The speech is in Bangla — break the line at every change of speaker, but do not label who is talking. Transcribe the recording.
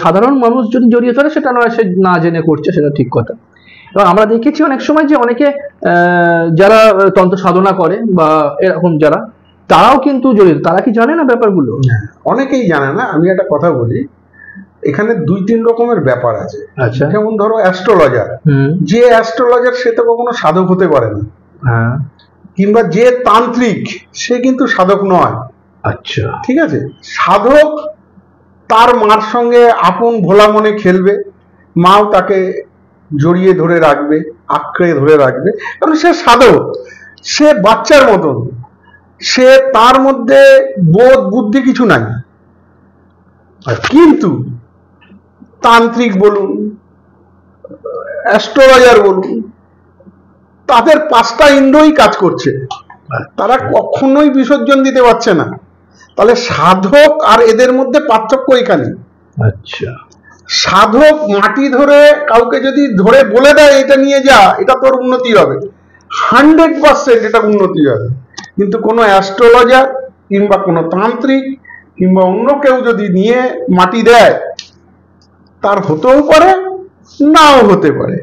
সাধারণ মানুষ যদি জড়িয়ে ধরে সেটা নয় সে না জেনে করছে, সেটা ঠিক কথা। এবং আমরা দেখেছি অনেক সময় যে অনেকে যারা তন্ত্র সাধনা করে বা এরকম যারা, তারাও কিন্তু জড়িত। তারা কি জানে না ব্যাপারগুলো?
অনেকেই জানে না। আমি একটা কথা বলি, এখানে 2-3 রকমের ব্যাপার আছে।
আচ্ছা।
যেমন ধরো অ্যাস্ট্রোলজার, যে অ্যাস্ট্রোলজার সে তো কখনো সাধক হতে পারে না।
হ্যাঁ।
কিংবা যে তান্ত্রিক সে কিন্তু সাধক নয়।
আচ্ছা,
ঠিক আছে। সাধক তার মার সঙ্গে আপন ভোলা মনে খেলবে, মাও তাকে জড়িয়ে ধরে রাখবে, আঁকড়ে ধরে রাখবে, কারণ সে সাধক, সে বাচ্চার মতন, সে তার মধ্যে বোধ বুদ্ধি কিছু নাই। কিন্তু তান্ত্রিক বলুন, অ্যাস্ট্রোলজার বলুন, তাদের 5টা ইন্দ্রই কাজ করছে, তারা কখনোই বিসর্জন দিতে পারছে না। তাহলে সাধক আর এদের মধ্যে পার্থক্য এখানে।
আচ্ছা।
সাধক মাটি ধরে কাউকে যদি ধরে বলে দেয় এটা নিয়ে যা, এটা তোর উন্নতি হবে, 100% এটা উন্নতি হবে। কিন্তু কোনো অ্যাস্ট্রোলজার কিংবা কোনো তান্ত্রিক কিংবা অন্য কেউ যদি নিয়ে মাটি দেয়, তার হতেও পারে নাও হতে পারে।